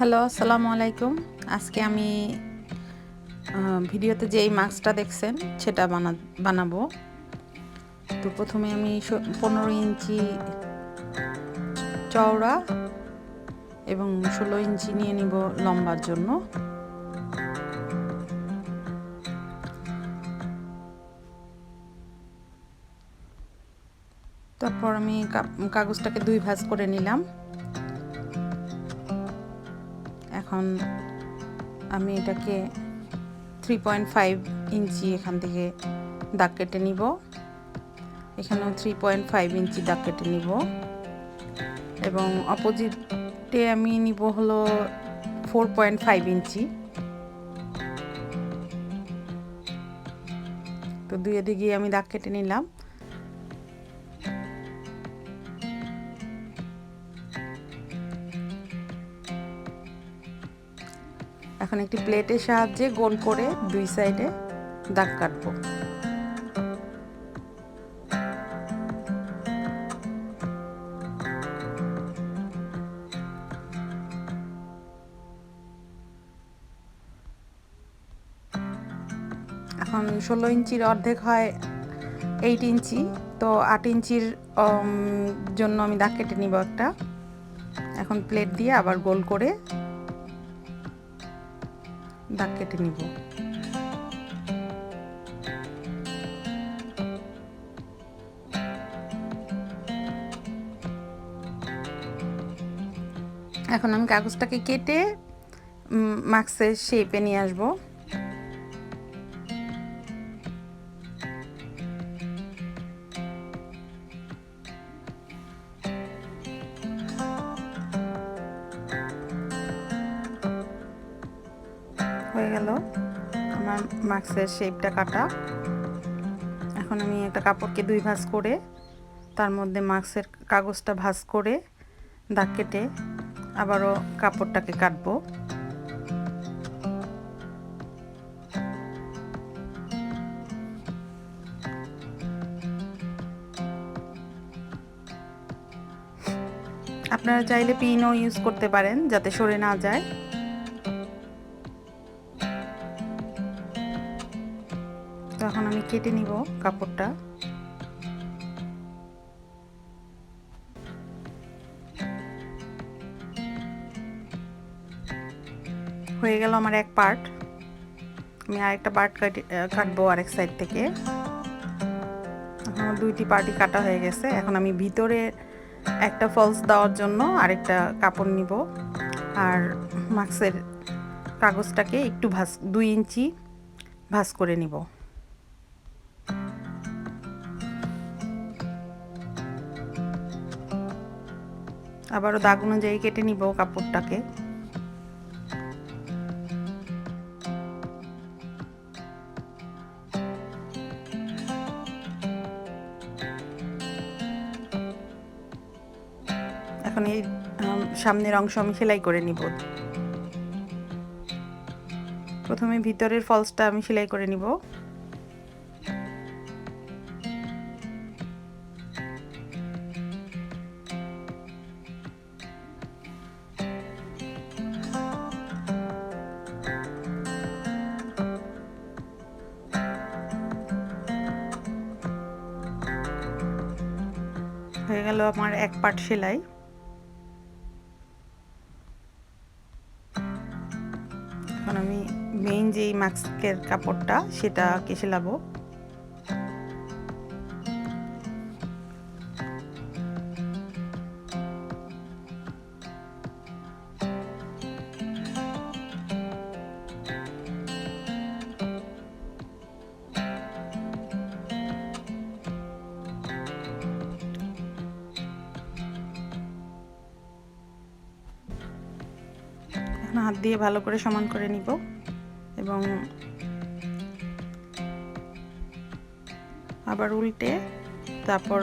Hello, আসসালামু আলাইকুম। আজকে আমি ভিডিওতে যেই মাস্কটা দেখছেন সেটা বানাবো। তো প্রথমে আমি 15 ইঞ্চি চওড়া এবং 16 ইঞ্চি নিয়ে নিব লম্বার জন্য। তারপর আমি কাগজটাকে 2 ভাঁজ করে নিলাম। এখন আমি এটাকে 3.5 ইঞ্চি এখান থেকে দাগ কেটে নিব। এখানেও 3.5 ইঞ্চি দাগ কেটে নিব এবং অপোজিটে আমি নিব হলো 4.5 ইঞ্চি। তো দুই দিকে আমি দাগ কেটে নিলাম। এখন একটি প্লেটের সাহায্যে গোল করে দুই সাইডে দাগ কাটবো। এখন 16 ইঞ্চির অর্ধেক হয় 8 ইঞ্চি, তো 8 ইঞ্চির জন্য আমি দাগ কেটে নিব একটা। এখন প্লেট দিয়ে আবার গোল করে দাগ কেটে নিব। এখন আমি কাগজটাকে কেটে মাস্কের শেপে নিয়ে আসবো। হয়ে গেল আমার মাস্কের শেপটা কাটা। এখন আমি একটা কাপড়কে 2 ভাঁজ করে তার মধ্যে মাস্কের কাগজটা ভাঁজ করে দাগ কেটে আবারও কাপড়টাকে কাটবো। আপনারা চাইলে পিনও ইউজ করতে পারেন যাতে সরে না যায়। তো এখন আমি কেটে নিব কাপড়টা। হয়ে গেল আমার এক পার্ট। আমি আরেকটা পার্ট কাটবো আরেক সাইড থেকে। আমার দুইটি পার্টই কাটা হয়ে গেছে। এখন আমি ভিতরে একটা ফলস দেওয়ার জন্য আরেকটা কাপড় নিব আর মাস্কের কাগজটাকে একটু 2 ইঞ্চি ভাঁজ করে নিব। আবারও দাগ অনুযায়ী কেটে নিব কাপড়টাকে। এখন এই সামনের অংশ আমি সেলাই করে নিব। প্রথমে ভিতরের ফলসটা আমি সেলাই করে নিব। হয়ে গেল আমার এক পার্ট সেলাই। এখন আমি মেইন যেই মাস্কের কাপড়টা সেটাকে সেলাবো। এখন হাত দিয়ে ভালো করে সমান করে নিব এবং আবার উল্টে তারপর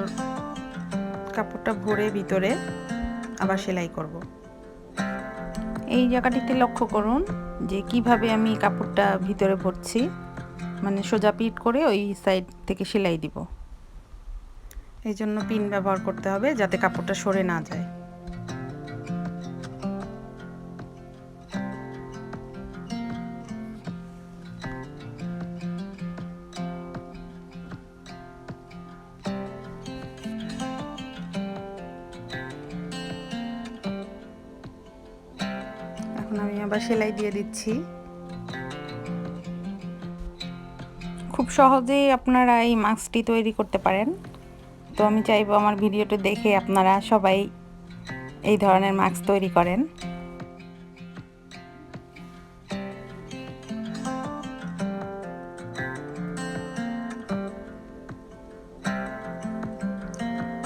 কাপড়টা ভরে ভিতরে আবার সেলাই করব। এই জায়গাটিতে লক্ষ্য করুন যে কিভাবে আমি কাপড়টা ভিতরে ভরছি, মানে সোজা পিট করে ওই সাইড থেকে সেলাই দিব। এই জন্য পিন ব্যবহার করতে হবে যাতে কাপড়টা সরে না যায়। এখন আমি আবার সেলাই দিয়ে দিচ্ছি। খুব সহজেই আপনারা এই মাস্কটি তৈরি করতে পারেন। তো আমি চাইবো আমার ভিডিওটা দেখে আপনারা সবাই এই ধরনের মাস্ক তৈরি করেন।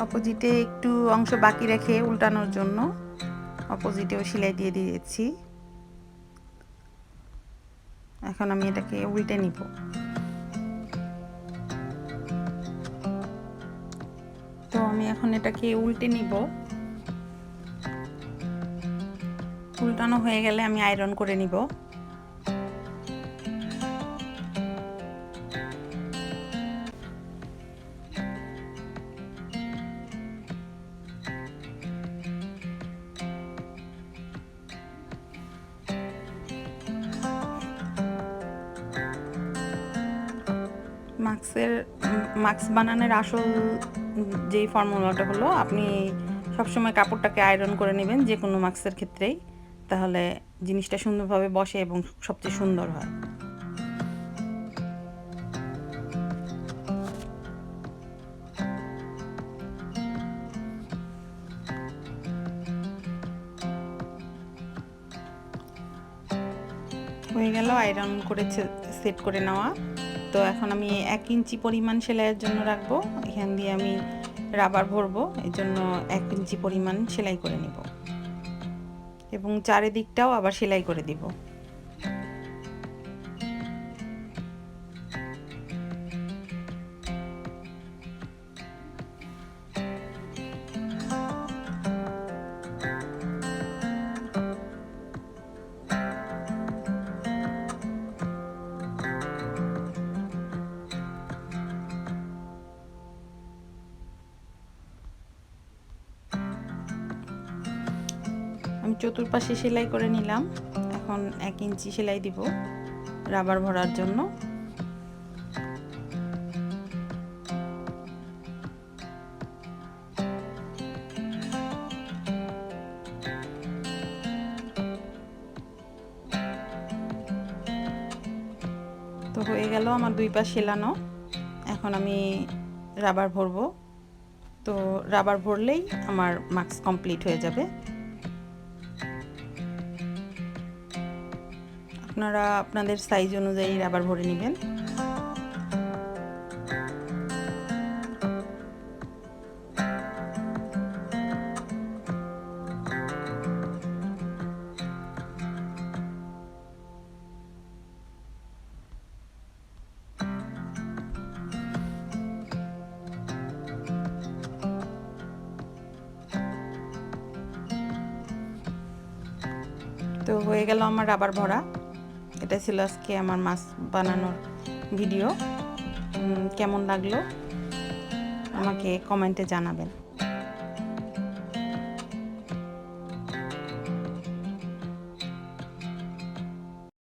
অপোজিটে একটু অংশ বাকি রেখে উল্টানোর জন্য অপোজিটেও সেলাই দিয়ে দিয়েছি। এখন আমি এটাকে উল্টে নিব। তো আমি এখন এটাকে উল্টে নিব। উল্টানো হয়ে গেলে আমি আয়রন করে নিব। মাস্ক বানানোর আসল যেই ফর্মুলাটা হলো, আপনি সবসময় কাপড়টাকে আয়রন করে নেবেন যে কোনো মাস্কের ক্ষেত্রেই, তাহলে জিনিসটা সুন্দরভাবে বসে এবং সবচেয়ে সুন্দর হয়। হয়ে গেল আয়রন করে সেট করে নেওয়া। তো এখন আমি 1 ইঞ্চি পরিমাণ সেলাইয়ের জন্য রাখবো। এখান দিয়ে আমি রাবার ভরবো, এই জন্য 1 ইঞ্চি পরিমাণ সেলাই করে নিব এবং চারিদিকটাও আবার সেলাই করে দিব। আমি চতুর্পাশে সেলাই করে নিলাম। এখন 1 ইঞ্চি সেলাই দিব রাবার ভরার জন্য। তো হয়ে গেল আমার 2 পাশ সেলানো। এখন আমি রাবার ভরবো। তো রাবার ভরলেই আমার মাস্ক কমপ্লিট হয়ে যাবে। আপনারা আপনাদের সাইজ অনুযায়ী রাবার ভরে নেবেন। তো হয়ে গেল আমার রাবার ভরা। এটা ছিল আজকে আমার মাস্ক বানানোর ভিডিও। কেমন লাগলো আমাকে কমেন্টে জানাবেন।